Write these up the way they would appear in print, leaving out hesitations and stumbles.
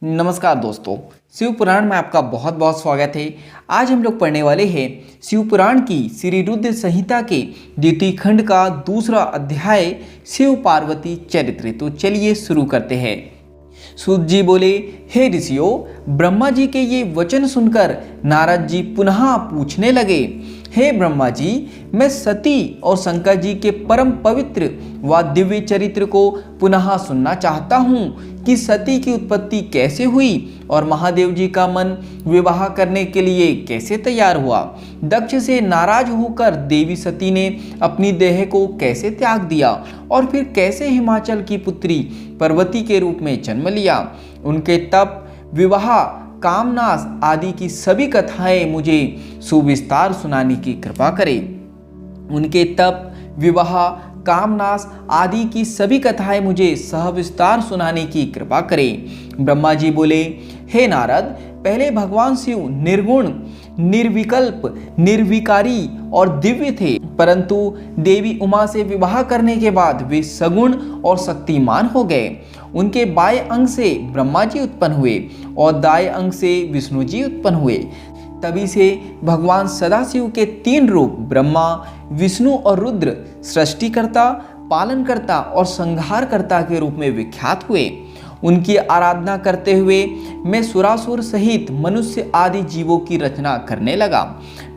नमस्कार दोस्तों, शिव पुराण में आपका बहुत बहुत स्वागत है। आज हम लोग पढ़ने वाले हैं शिव पुराण की श्री रुद्र संहिता के द्वितीय खंड का दूसरा अध्याय शिव पार्वती चरित्र। तो चलिए शुरू करते हैं। सूत जी बोले, हे ऋषियों, ब्रह्मा जी के ये वचन सुनकर नारद जी पुनः पूछने लगे, हे ब्रह्मा जी, मैं सती और शंकर जी के परम पवित्र व दिव्य चरित्र को पुनः सुनना चाहता हूँ कि सती की उत्पत्ति कैसे हुई और महादेव जी का मन विवाह करने के लिए कैसे तैयार हुआ। दक्ष से नाराज होकर देवी सती ने अपनी देह को कैसे त्याग दिया और फिर कैसे हिमाचल की पुत्री पार्वती के रूप में जन्म लिया। उनके तप, विवाह, कामनाश आदि की सभी कथाएं मुझे सुविस्तार सुनाने की कृपा करें। उनके तप, विवाह, कामनाश आदि की सभी कथाएं मुझे सहविस्तार सुनाने की कृपा करें। ब्रह्मा जी बोले, हे नारद, पहले भगवान शिव निर्गुण, निर्विकल्प, निर्विकारी और दिव्य थे, परंतु देवी उमा से विवाह करने के बाद वे सगुण और शक्तिमान हो गए। उनके बाएं अंग से ब्रह्मा जी उत्पन्न हुए और दाएं अंग से विष्णु जी उत्पन्न हुए। तभी से भगवान सदाशिव के तीन रूप ब्रह्मा, विष्णु और रुद्र सृष्टिकर्ता, पालनकर्ता और संहारकर्ता के रूप में विख्यात हुए। उनकी आराधना करते हुए मैं सुरासुर सहित मनुष्य आदि जीवों की रचना करने लगा।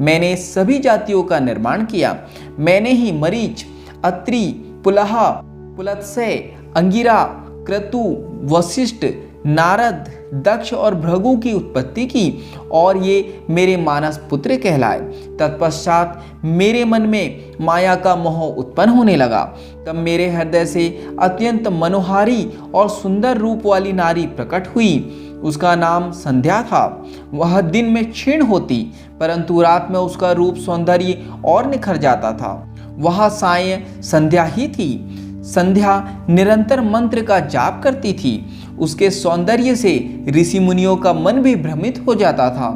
मैंने सभी जातियों का निर्माण किया। मैंने ही मरीच, अत्रि, पुलहा, पुलत्स्य, अंगिरा, क्रतु, वशिष्ठ, नारद, दक्ष और भृगु की उत्पत्ति की और ये मेरे मानस पुत्र कहलाए। तत्पश्चात मेरे मन में माया का मोह उत्पन्न होने लगा। तब मेरे हृदय से अत्यंत मनोहारी और सुंदर रूप वाली नारी प्रकट हुई। उसका नाम संध्या था। वह दिन में क्षीण होती, परंतु रात में उसका रूप सौंदर्य और निखर जाता था। वह साय संध्या ही थी। संध्या निरंतर मंत्र का जाप करती थी। उसके सौंदर्य से ऋषि मुनियों का मन भी भ्रमित हो जाता था।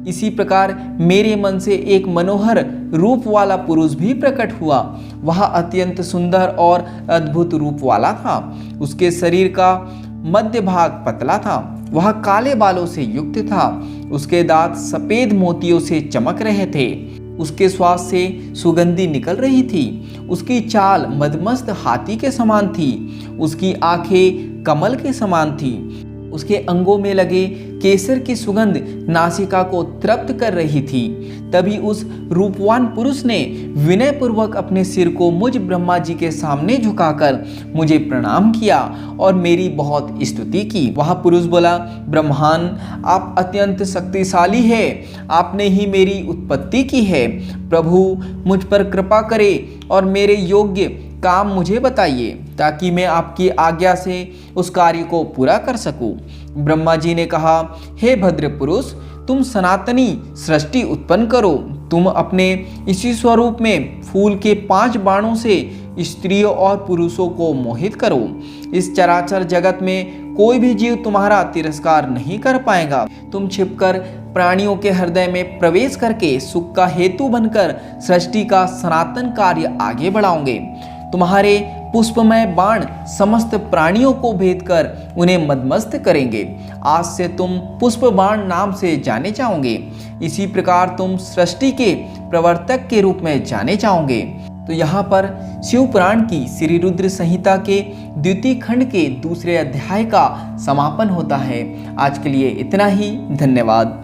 इसी प्रकार मेरे मन से एक मनोहर रूप वाला पुरुष भी प्रकट हुआ। वह अत्यंत सुंदर और अद्भुत रूप वाला था। उसके शरीर का मध्य भाग पतला था। वह काले बालों से युक्त था। उसके दांत सफेद मोतियों से चमक रहे थे। उसके श्वास से सुगंधी निकल रही थी। उसकी चाल मदमस्त हाथी के समान थी। उसकी आंखें कमल के समान थी। उसके अंगों में लगे केसर की सुगंध नासिका को तृप्त कर रही थी। तभी उस रूपवान पुरुष ने विनय पूर्वक अपने सिर को मुझ ब्रह्मा जी के सामने झुकाकर मुझे प्रणाम किया और मेरी बहुत स्तुति की। वह पुरुष बोला, ब्रह्मन, आप अत्यंत शक्तिशाली है। आपने ही मेरी उत्पत्ति की है। प्रभु, मुझ पर कृपा करे और मेरे योग्य काम मुझे बताइए ताकि मैं आपकी आज्ञा से उस कार्य को पूरा कर सकूं। ब्रह्मा जी ने कहा, हे भद्र पुरुष, तुम सनातनी सृष्टि उत्पन्न करो। तुम अपने इसी स्वरूप में फूल के 5 बाणों से स्त्रियों और पुरुषों को मोहित करो। इस चराचर जगत में कोई भी जीव तुम्हारा तिरस्कार नहीं कर पाएगा। तुम छिपकर प्राणियों के हृदय में प्रवेश करके सुख का हेतु बनकर सृष्टि का सनातन कार्य आगे बढ़ाओगे। तुम्हारे पुष्पमय बाण समस्त प्राणियों को भेद कर उन्हें मदमस्त करेंगे। आज से तुम पुष्प बाण नाम से जाने जाओगे। इसी प्रकार तुम सृष्टि के प्रवर्तक के रूप में जाने जाओगे। तो यहाँ पर शिव पुराण की श्री रुद्र संहिता के द्वितीय खंड के दूसरे अध्याय का समापन होता है। आज के लिए इतना ही। धन्यवाद।